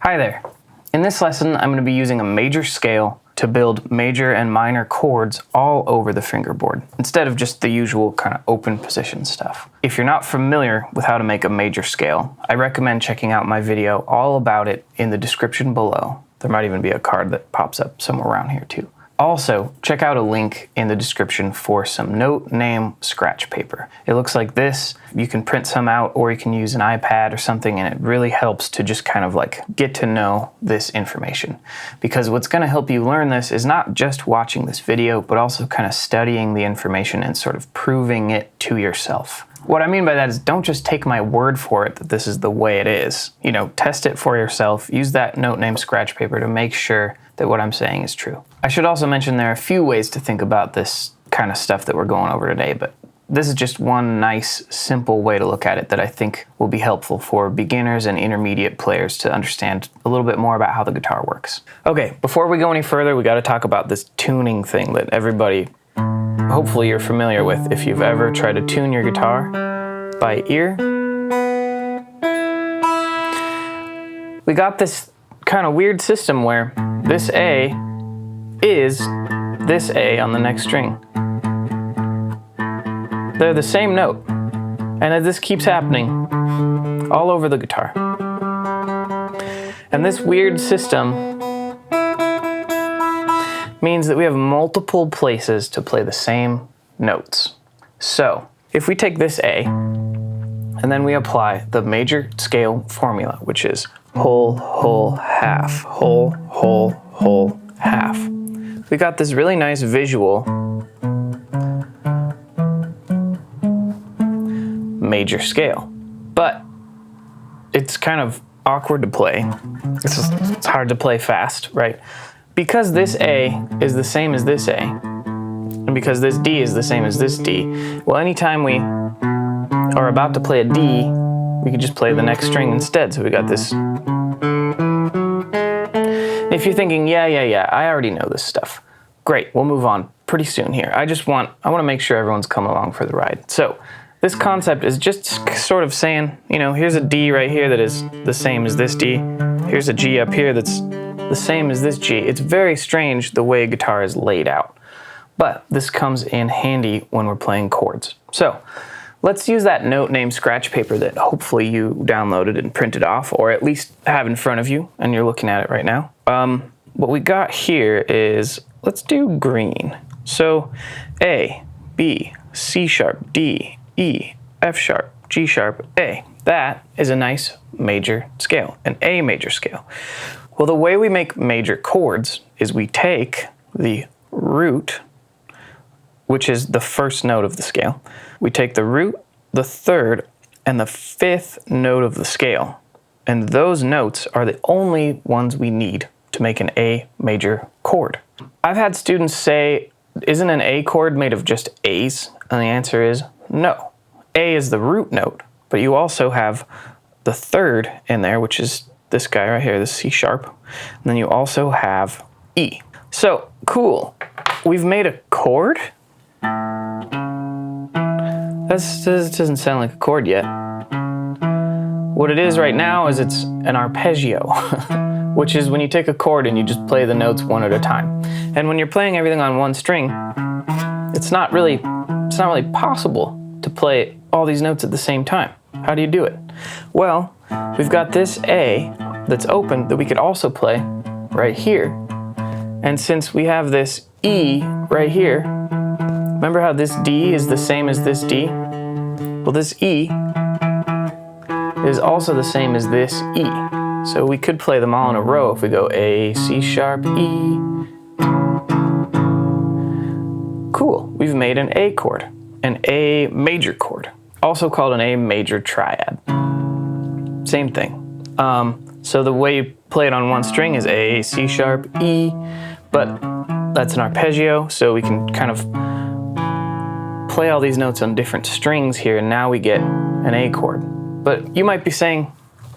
Hi there. In this lesson, I'm going to be using a major scale to build major and minor chords all over the fingerboard, instead of just the usual kind of open position stuff. If you're not familiar with how to make a major scale, I recommend checking out my video all about it in the description below. There might even be a card that pops up somewhere around here too. Also, check out a link in the description for some note name scratch paper. It looks like this. You can print some out or you can use an iPad or something, and it really helps to just kind of like get to know this information. Because what's going to help you learn this is not just watching this video, but also kind of studying the information and sort of proving it to yourself. What I mean by that is don't just take my word for it that this is the way it is. You know, test it for yourself. Use that note name scratch paper to make sure that what I'm saying is true. I should also mention there are a few ways to think about this kind of stuff that we're going over today, but this is just one nice, simple way to look at it that I think will be helpful for beginners and intermediate players to understand a little bit more about how the guitar works. Okay, before we go any further, we got to talk about this tuning thing that everybody, hopefully you're familiar with if you've ever tried to tune your guitar by ear. We got this kind of weird system where this A is this A on the next string. They're the same note, and this keeps happening all over the guitar. And this weird system means that we have multiple places to play the same notes. So, if we take this A, and then we apply the major scale formula, which is whole, whole, half, whole, whole, whole, half. We got this really nice visual major scale, but it's kind of awkward to play. It's hard to play fast, right? Because this A is the same as this A, and because this D is the same as this D, well, anytime we are about to play a D, we could just play the next string instead. So we got this. If you're thinking, yeah, I already know this stuff. Great, we'll move on pretty soon here. I want to make sure everyone's coming along for the ride. So this concept is just sort of saying, you know, here's a D right here that is the same as this D. Here's a G up here that's the same as this G. It's very strange the way guitar is laid out, but this comes in handy when we're playing chords. So let's use that note name scratch paper that hopefully you downloaded and printed off, or at least have in front of you, and you're looking at it right now. What we got here is, let's do green. So A, B, C sharp, D, E, F sharp, G sharp, A. That is a nice major scale, an A major scale. Well, the way we make major chords is we take the root, which is the first note of the scale. We take the root, the third, and the fifth note of the scale. And those notes are the only ones we need to make an A major chord. I've had students say, isn't an A chord made of just A's? And the answer is no. A is the root note, but you also have the third in there, which is this guy right here, the C sharp. And then you also have E. So, cool. We've made a chord? This doesn't sound like a chord yet. What it is right now is it's an arpeggio, which is when you take a chord and you just play the notes one at a time. And when you're playing everything on one string, it's not really possible to play all these notes at the same time. How do you do it? Well, we've got this A that's open that we could also play right here. And since we have this E right here, remember how this D is the same as this D? Well, this E is also the same as this E. So we could play them all in a row if we go A, C sharp, E. Cool, we've made an A chord, an A major chord, also called an A major triad. Same thing. So the way you play it on one string is A, C sharp, E, but that's an arpeggio, so we can kind of play all these notes on different strings here, and now we get an A chord. But you might be saying,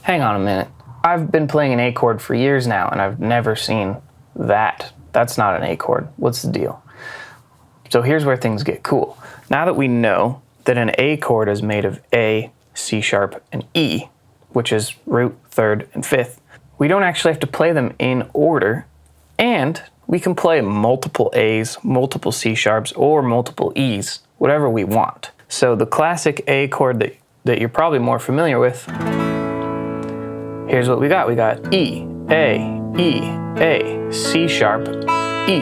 hang on a minute, I've been playing an A chord for years now, and I've never seen that. That's not an A chord. What's the deal? So here's where things get cool. Now that we know that an A chord is made of A, C sharp, and E, which is root, third, and fifth, we don't actually have to play them in order, and we can play multiple A's, multiple C sharps, or multiple E's, whatever we want. So the classic A chord that you're probably more familiar with, here's what we got. We got E, A, C sharp, E.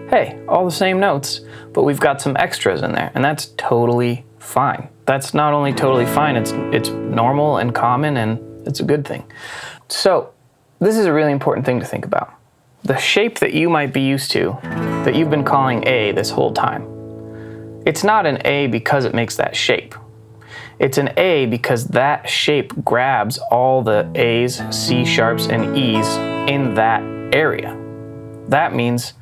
Hey, all the same notes, but we've got some extras in there, and that's totally fine. That's not only totally fine, it's normal and common, and it's a good thing. So this is a really important thing to think about. The shape that you might be used to, that you've been calling A this whole time, it's not an A because it makes that shape. It's an A because that shape grabs all the A's, C sharps, and E's in that area. That means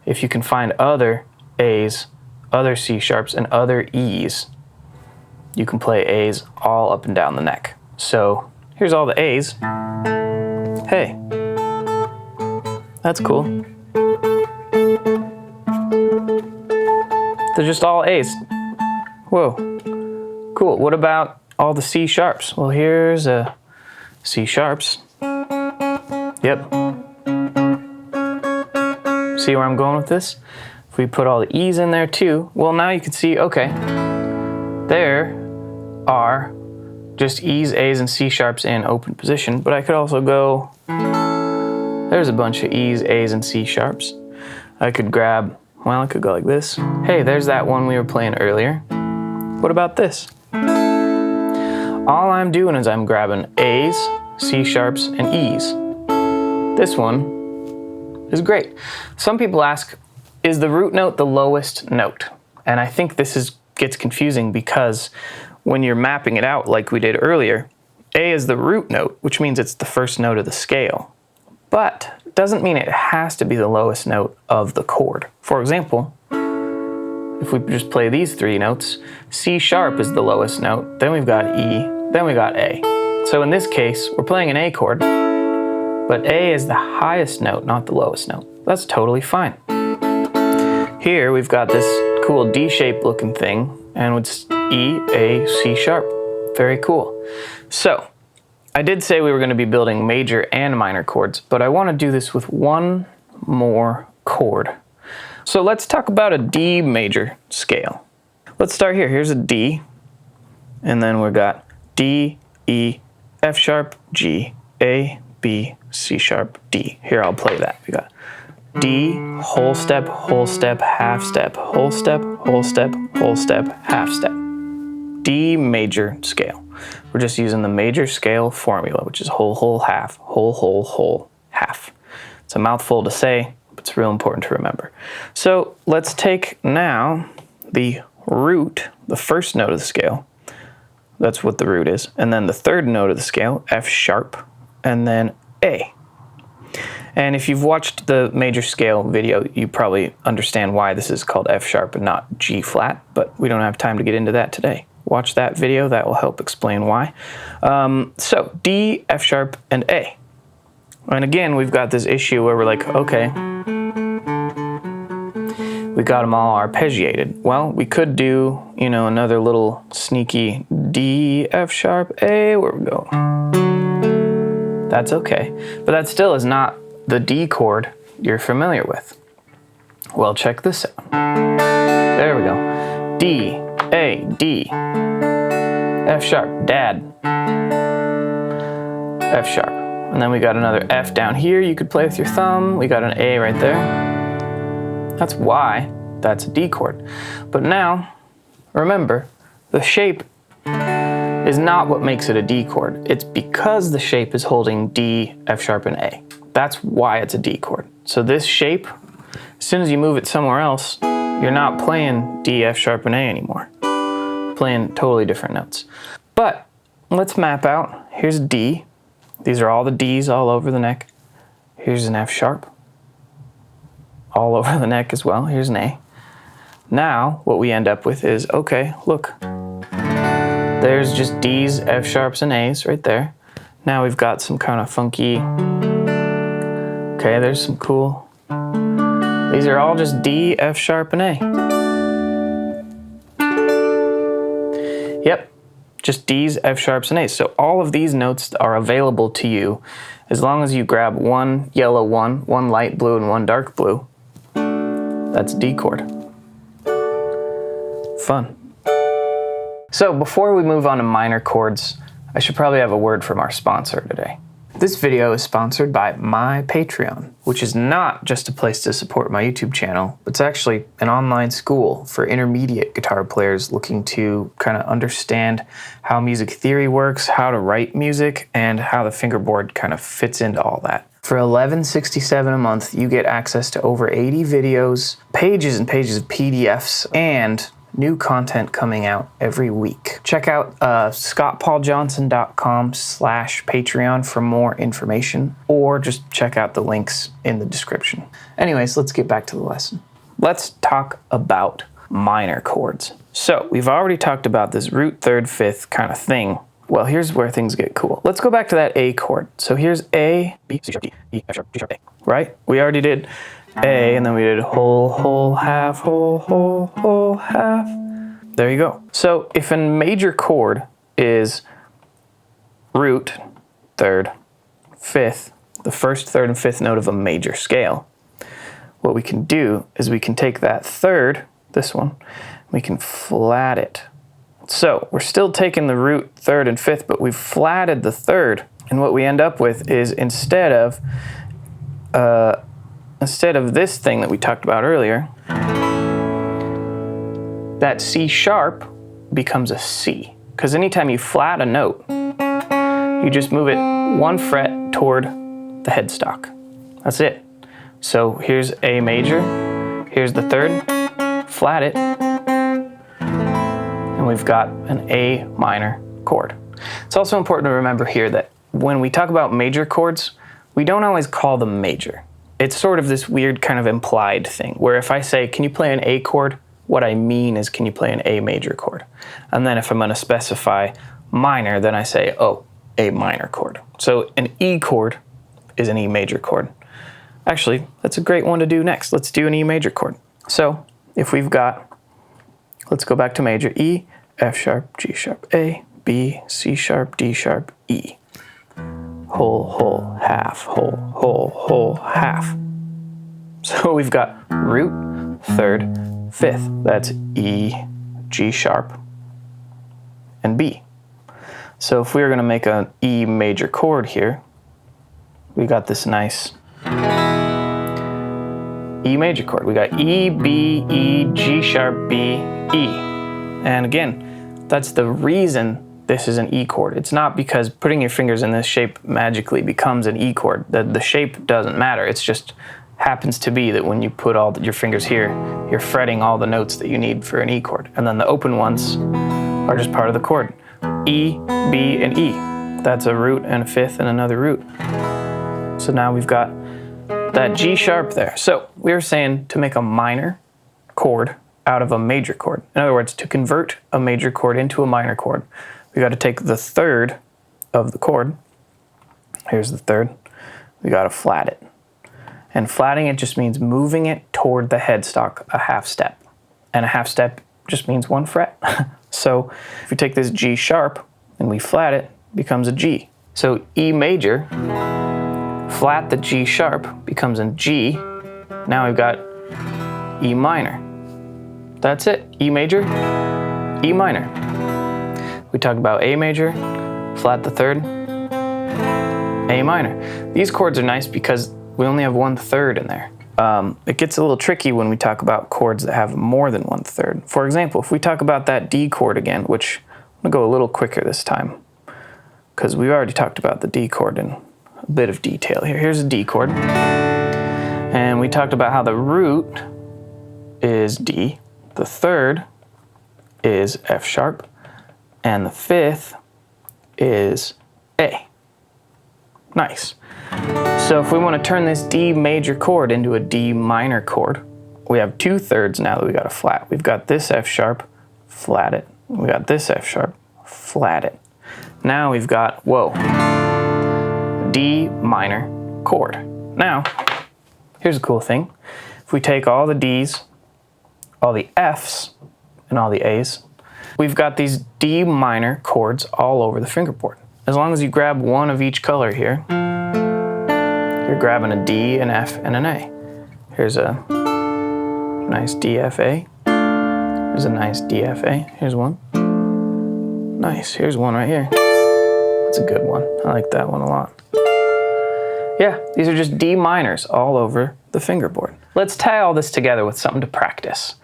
if you can find other A's, other C sharps, and other E's, you can play A's all up and down the neck. So here's all the A's. Hey, that's cool. They're just all A's. Whoa, cool. What about all the C sharps? Well, here's a C sharps. Yep. See where I'm going with this? If we put all the E's in there too, well, now you can see, okay, there are just E's, A's, and C sharps in open position, but I could also go, there's a bunch of E's, A's, and C sharps. I could grab, well, I could go like this. Hey, there's that one we were playing earlier. What about this? All I'm doing is I'm grabbing A's, C sharps, and E's. This one is great. Some people ask, is the root note the lowest note? And I think this gets confusing because when you're mapping it out like we did earlier, A is the root note, which means it's the first note of the scale. But it doesn't mean it has to be the lowest note of the chord. For example, if we just play these three notes, C sharp is the lowest note, then we've got E, then we got A. So in this case, we're playing an A chord, but A is the highest note, not the lowest note. That's totally fine. Here we've got this cool D-shaped looking thing, and it's E, A, C sharp. Very cool. So I did say we were going to be building major and minor chords, but I want to do this with one more chord. So let's talk about a D major scale. Let's start here. Here's a D, and then we've got D, E, F sharp, G, A, B, C sharp, D. Here, I'll play that. We got D, whole step, half step, whole step, half step. D major scale. We're just using the major scale formula, which is whole, half, whole, half. It's a mouthful to say, but it's real important to remember. So let's take now the root, the first note of the scale. That's what the root is. And then the third note of the scale, F sharp, and then A. And if you've watched the major scale video, you probably understand why this is called F sharp and not G flat, but we don't have time to get into that today. Watch that video, that will help explain why. So D, F sharp, and A. And again, we've got this issue where we're like, okay, we got them all arpeggiated. Well, we could do, another little sneaky D, F sharp, A, where we go. That's okay, but that still is not the D chord you're familiar with. Well, check this out. There we go. D, A, D, F sharp, dad, F sharp. And then we got another F down here you could play with your thumb. We got an A right there. That's why that's a D chord. But now, remember, the shape is not what makes it a D chord. It's because the shape is holding D, F sharp, and A. That's why it's a D chord. So this shape, as soon as you move it somewhere else, you're not playing D, F sharp, and A anymore. You're playing totally different notes. But let's map out. Here's a D. These are all the D's all over the neck. Here's an F sharp. All over the neck as well. Here's an A. Now, what we end up with is, okay, look. There's just D's, F sharps, and A's right there. Now we've got some kind of funky, okay, there's some cool. These are all just D, F sharp, and A. Yep, just Ds, F sharps, and As. So all of these notes are available to you as long as you grab one yellow one light blue, and one dark blue. That's D chord. Fun. So before we move on to minor chords, I should probably have a word from our sponsor today. This video is sponsored by my Patreon, which is not just a place to support my YouTube channel, but it's actually an online school for intermediate guitar players looking to kind of understand how music theory works, how to write music, and how the fingerboard kind of fits into all that. For $11.67 a month, you get access to over 80 videos, pages and pages of PDFs, and new content coming out every week. Check out scottpauljohnson.com/Patreon for more information, or just check out the links in the description. Anyways, let's get back to the lesson. Let's talk about minor chords. So we've already talked about this root, third, fifth kind of thing. Well, here's where things get cool. Let's go back to that A chord. So here's A, B, C sharp, D, E, F sharp, G sharp, A, right? We already did A, and then we did whole, half, whole, half. There you go. So if a major chord is root, third, fifth, the first, third, and fifth note of a major scale, what we can do is we can take that third, this one, we can flat it. So we're still taking the root, third, and fifth, but we've flatted the third. And what we end up with is instead of this thing that we talked about earlier, that C sharp becomes a C. Because anytime you flat a note, you just move it one fret toward the headstock. That's it. So here's A major, here's the third, flat it, and we've got an A minor chord. It's also important to remember here that when we talk about major chords, we don't always call them major. It's sort of this weird kind of implied thing, where if I say, can you play an A chord? What I mean is, can you play an A major chord? And then if I'm gonna specify minor, then I say, oh, A minor chord. So an E chord is an E major chord. Actually, that's a great one to do next. Let's do an E major chord. So if we've got, let's go back to major, E, F sharp, G sharp, A, B, C sharp, D sharp, E. Whole, half, whole, half. So we've got root, third, fifth. That's E, G sharp, and B. So if we were going to make an E major chord here, we got this nice E major chord. We got E, B, E, G sharp, B, E. And again, that's the reason this is an E chord. It's not because putting your fingers in this shape magically becomes an E chord. The shape doesn't matter. It's just happens to be that when you put all your fingers here, you're fretting all the notes that you need for an E chord. And then the open ones are just part of the chord. E, B, and E. That's a root and a fifth and another root. So now we've got that G sharp there. So we were saying to make a minor chord out of a major chord. In other words, to convert a major chord into a minor chord, we got to take the third of the chord. Here's the third. We got to flat it. And flatting it just means moving it toward the headstock a half step. And a half step just means one fret. So if we take this G sharp and we flat it, it becomes a G. So E major, flat the G sharp, becomes a G. Now we've got E minor. That's it. E major, E minor. We talked about A major, flat the third, A minor. These chords are nice because we only have 1/3 in there. It gets a little tricky when we talk about chords that have more than 1/3. For example, if we talk about that D chord again, which I'm gonna go a little quicker this time, because we've already talked about the D chord in a bit of detail here. Here's a D chord. And we talked about how the root is D, the third is F sharp, and the fifth is A. Nice. So if we want to turn this D major chord into a D minor chord, we have 2/3 now that we got to flat. We've got this F sharp, flat it. We got this F sharp, flat it. Now we've got, whoa, D minor chord. Now, here's a cool thing. If we take all the Ds, all the Fs, and all the As, we've got these D minor chords all over the fingerboard. As long as you grab one of each color here, you're grabbing a D, an F, and an A. Here's a nice D, F, A. Here's a nice D, F, A. Here's one. Nice, here's one right here. That's a good one. I like that one a lot. Yeah, these are just D minors all over the fingerboard. Let's tie all this together with something to practice.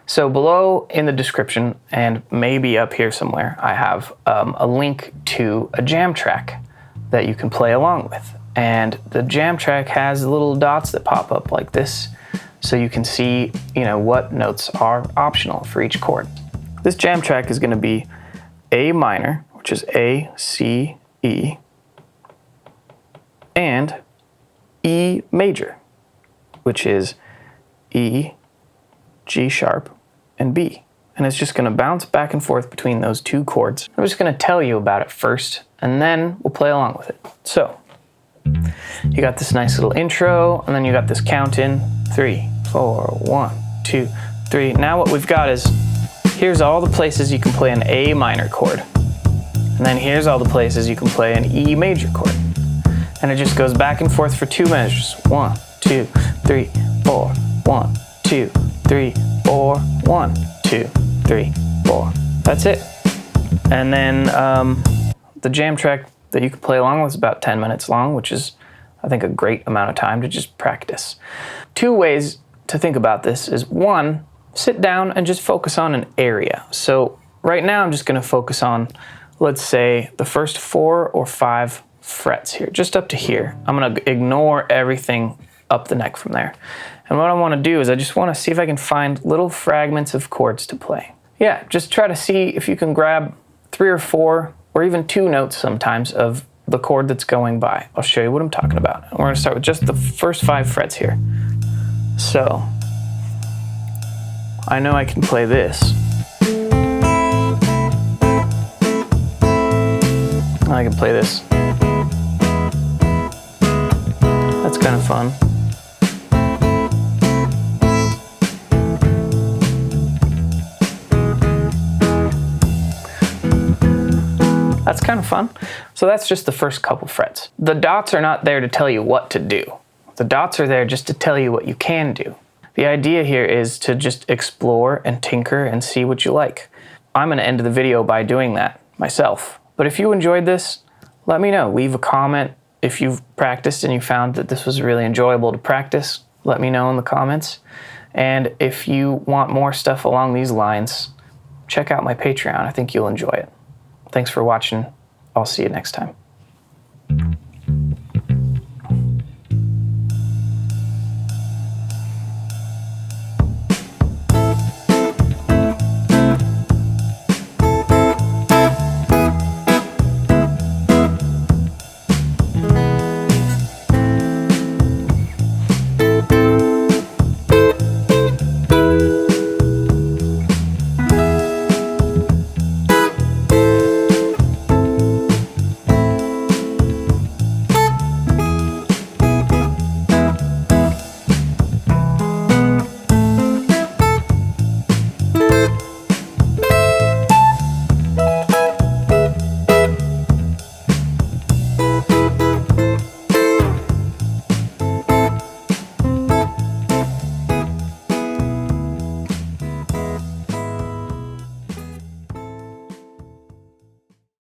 So below in the description, and maybe up here somewhere, I have a link to a jam track that you can play along with. And the jam track has little dots that pop up like this, so you can see, what notes are optional for each chord. This jam track is going to be A minor, which is A, C, E, and E major, which is E, G sharp, and B. And it's just going to bounce back and forth between those two chords. I'm just going to tell you about it first, and then we'll play along with it. So, you got this nice little intro, and then you got this count in 3, 4, 1, 2, 3. Now what we've got is, here's all the places you can play an A minor chord. And then here's all the places you can play an E major chord. And it just goes back and forth for 2 measures. 1, 2, 3, 4, 1, 2, 3, 4, 1, 2, 3, 4. That's it. And then the jam track that you can play along with is about 10 minutes long, which is, I think, a great amount of time to just practice. 2 ways to think about this is, 1, sit down and just focus on an area. So right now I'm just going to focus on, let's say, the first 4 or 5 frets here, just up to here. I'm going to ignore everything up the neck from there. And what I want to do is I just want to see if I can find little fragments of chords to play. Yeah, just try to see if you can grab 3 or 4 or even 2 notes sometimes of the chord that's going by. I'll show you what I'm talking about. We're going to start with just the first 5 frets here. So, I know I can play this. I can play this. That's kind of fun. That's kind of fun. So that's just the first couple frets. The dots are not there to tell you what to do. The dots are there just to tell you what you can do. The idea here is to just explore and tinker and see what you like. I'm going to end the video by doing that myself. But if you enjoyed this, let me know. Leave a comment. If you've practiced and you found that this was really enjoyable to practice, let me know in the comments. And if you want more stuff along these lines, check out my Patreon. I think you'll enjoy it. Thanks for watching. I'll see you next time.